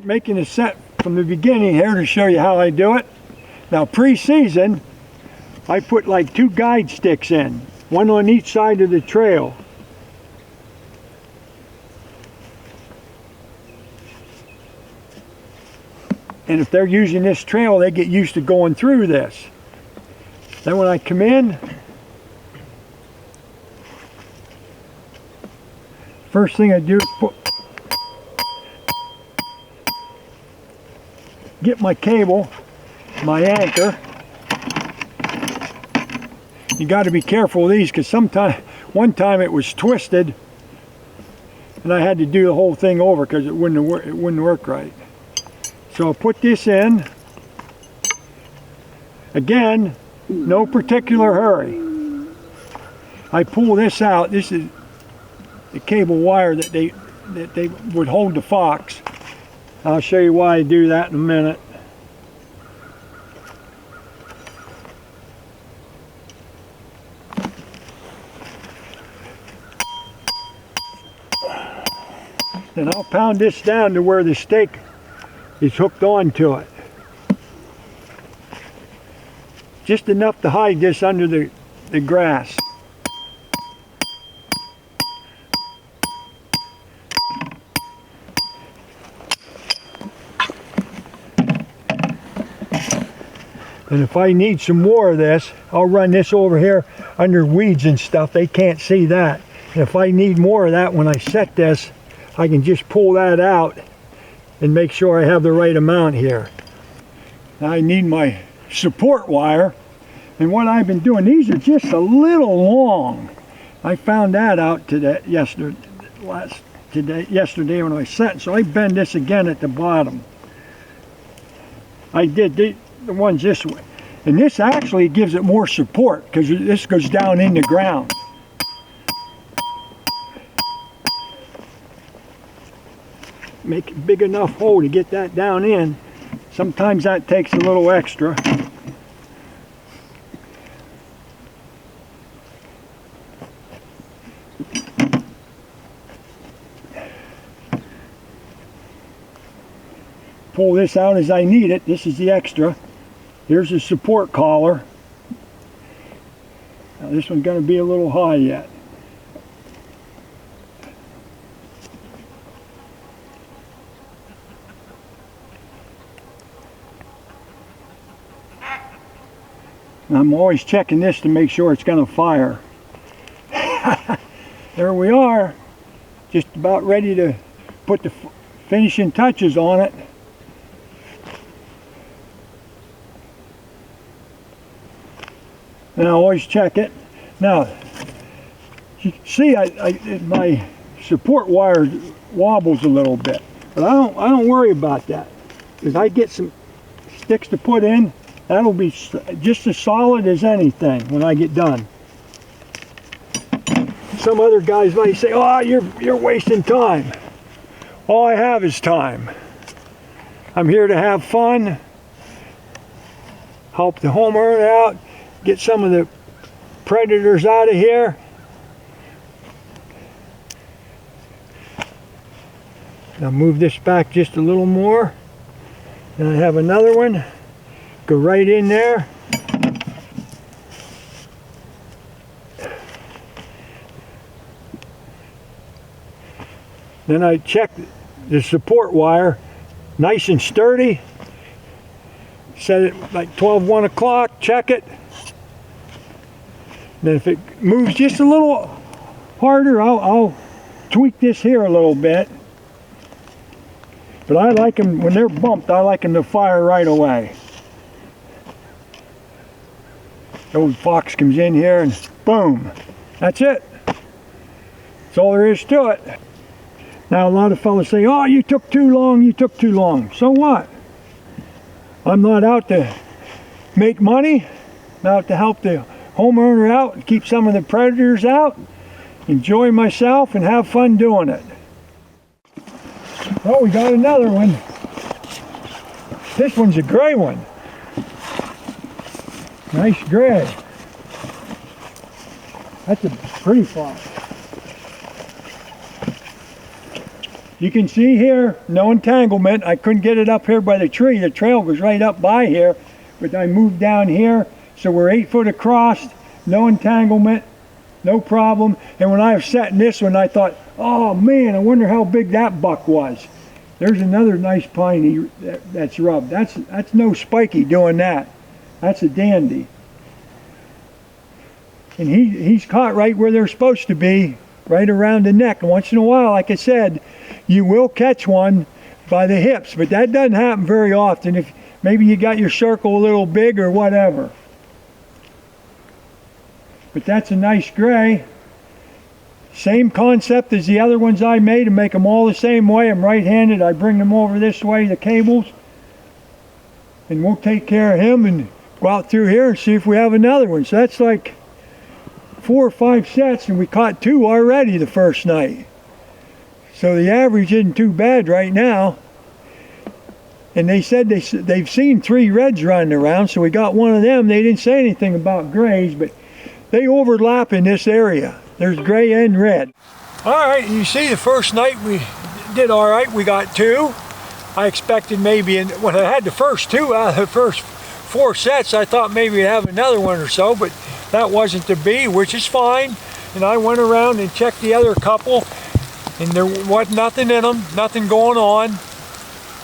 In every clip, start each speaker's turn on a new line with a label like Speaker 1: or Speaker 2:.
Speaker 1: making a set from the beginning here to show you how I do it. Now pre-season, I put like 2 guide sticks in, one on each side of the trail. And if they're using this trail, they get used to going through this. Then when I come in, first thing I do is get my cable, my anchor. You got to be careful with these because one time it was twisted and I had to do the whole thing over because it wouldn't work right. So I'll put this in. Again, no particular hurry. I pull this out. This is the cable wire that they would hold the fox. I'll show you why I do that in a minute. Then I'll pound this down to where the stake is hooked onto it. Just enough to hide this under the grass. And if I need some more of this, I'll run this over here under weeds and stuff. They can't see that. And if I need more of that when I set this, I can just pull that out and make sure I have the right amount here. Now I need my support wire. And what I've been doing, these are just a little long. I found that out yesterday when I set. So I bend this again at the bottom. I did the ones this way. And this actually gives it more support because this goes down in the ground. Make a big enough hole to get that down in. Sometimes that takes a little extra. Pull this out as I need it. This is the extra. Here's the support collar. Now this one's going to be a little high yet. I'm always checking this to make sure it's going to fire. There we are. Just about ready to put the finishing touches on it. And I always check it. Now, you see, my support wire wobbles a little bit, but I don't worry about that because I get some sticks to put in. That'll be just as solid as anything when I get done. Some other guys might say, "Oh, you're wasting time." All I have is time. I'm here to have fun, help the homeowner out, get some of the predators out of here. Now move this back just a little more. And I have another one. Go right in there. Then I check the support wire, nice and sturdy. Set it like 1 o'clock, check it. Then if it moves just a little harder, I'll tweak this here a little bit. But I like them, when they're bumped, I like them to fire right away. The old fox comes in here and boom, that's it. That's all there is to it. Now a lot of fellas say, "Oh, you took too long, you took too long." So what? I'm not out to make money. I'm out to help the homeowner out and keep some of the predators out, enjoy myself and have fun doing it. Oh, we got another one. This one's a gray one. Nice gray. That's a pretty fox. You can see here, no entanglement. I couldn't get it up here by the tree. The trail was right up by here, but I moved down here. So we're 8 foot across, no entanglement, no problem. And when I was setting this one, I thought, oh man, I wonder how big that buck was. There's another nice piney that's rubbed. That's no spiky doing that. That's a dandy. And he's caught right where they're supposed to be, right around the neck. And once in a while, like I said, you will catch one by the hips, but that doesn't happen very often. If maybe you got your circle a little big or whatever. But that's a nice gray. Same concept as the other ones I made, and make them all the same way. I'm right-handed. I bring them over this way, the cables, and we'll take care of him and go out through here and see if we have another one. So that's like 4 or 5 sets, and we caught 2 already the first night. So the average isn't too bad right now. And they said they've seen 3 reds running around, so we got one of them. They didn't say anything about grays, but they overlap in this area. There's gray and red. All right, you see the first night we did all right. We got 2. I expected maybe, when I had the first 2 out of the first 4 sets, I thought maybe we'd have another one or so, but that wasn't to be, which is fine. And I went around and checked the other couple, and there was nothing in them, nothing going on.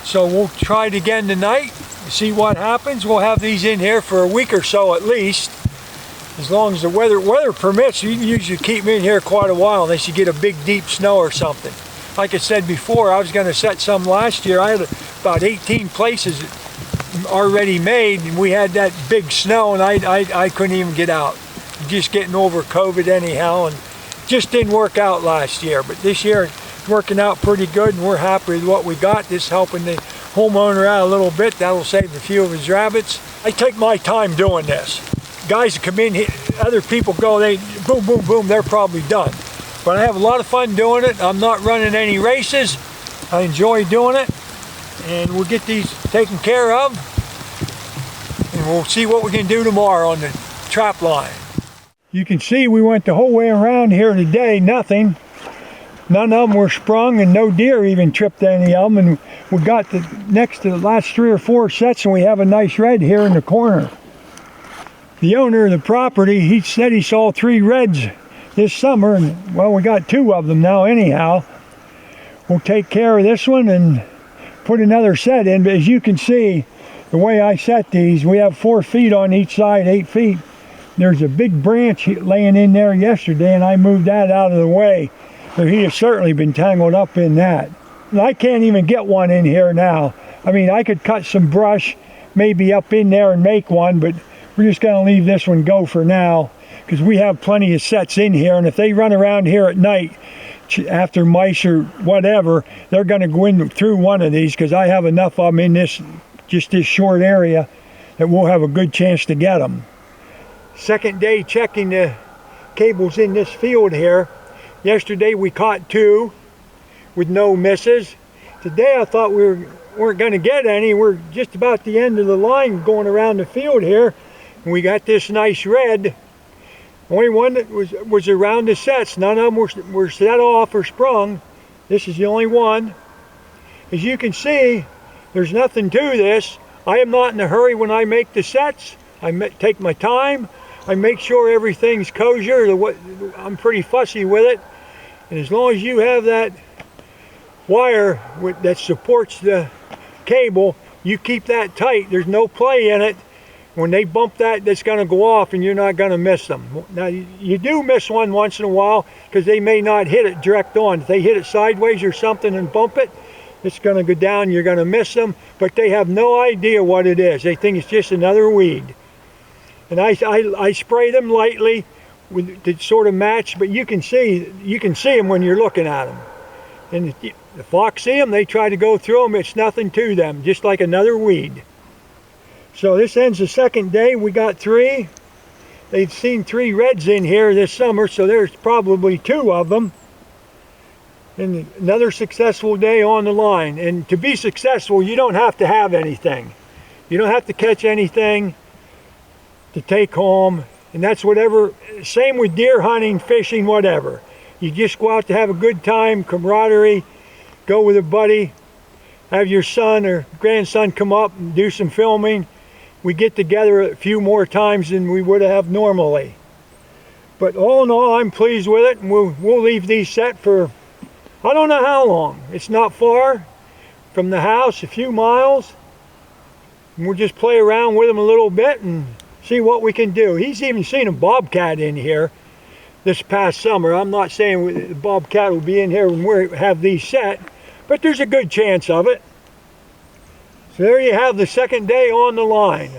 Speaker 1: So we'll try it again tonight, see what happens. We'll have these in here for a week or so at least. As long as the weather permits, you can usually keep them in here quite a while unless you get a big deep snow or something. Like I said before, I was going to set some last year. I had about 18 places already made, and we had that big snow, and I couldn't even get out. Just getting over COVID anyhow, and just didn't work out last year. But this year it's working out pretty good, and we're happy with what we got. This helping the homeowner out a little bit. That'll save a few of his rabbits. I take my time doing this. Guys that come in here, other people go, they boom, boom, boom, they're probably done. But I have a lot of fun doing it. I'm not running any races. I enjoy doing it. And we'll get these taken care of. And we'll see what we can do tomorrow on the trap line. You can see we went the whole way around here today, nothing. None of them were sprung, and no deer even tripped any of them. And we got the next to the last 3 or 4 sets, and we have a nice red here in the corner. The owner of the property, he said he saw 3 reds this summer, and well, we got 2 of them now anyhow. We'll take care of this one and put another set in, but as you can see, the way I set these, we have 4 feet on each side, 8 feet. There's a big branch laying in there yesterday, and I moved that out of the way. So he has certainly been tangled up in that. And I can't even get one in here now. I mean, I could cut some brush, maybe up in there and make one, but we're just going to leave this one go for now, because we have plenty of sets in here, and if they run around here at night after mice or whatever, they're going to go in through one of these, because I have enough of them in this short area that we'll have a good chance to get them. Second day checking the cables in this field here. Yesterday we caught 2 with no misses. Today I thought we weren't going to get any. We're just about the end of the line going around the field here. And we got this nice red. Only one that was around the sets. None of them were set off or sprung. This is the only one. As you can see, there's nothing to this. I am not in a hurry when I make the sets. I take my time. I make sure everything's kosher. I'm pretty fussy with it. And as long as you have that wire that supports the cable, you keep that tight. There's no play in it. When they bump that, that's going to go off, and you're not going to miss them. Now, you do miss one once in a while, because they may not hit it direct on. If they hit it sideways or something and bump it, it's going to go down. You're going to miss them, but they have no idea what it is. They think it's just another weed. And I spray them lightly to sort of match, but you can see them when you're looking at them. And the fox see them, they try to go through them. It's nothing to them, just like another weed. So this ends the second day. We got 3. They've seen 3 reds in here this summer, so there's probably 2 of them. And another successful day on the line. And to be successful, you don't have to have anything. You don't have to catch anything to take home. And that's whatever, same with deer hunting, fishing, whatever. You just go out to have a good time, camaraderie, go with a buddy, have your son or grandson come up and do some filming. We get together a few more times than we would have normally. But all in all, I'm pleased with it, and we'll leave these set for, I don't know how long. It's not far from the house, a few miles. And we'll just play around with them a little bit and see what we can do. He's even seen a bobcat in here this past summer. I'm not saying the bobcat will be in here when we have these set, but there's a good chance of it. So there you have the second day on the line.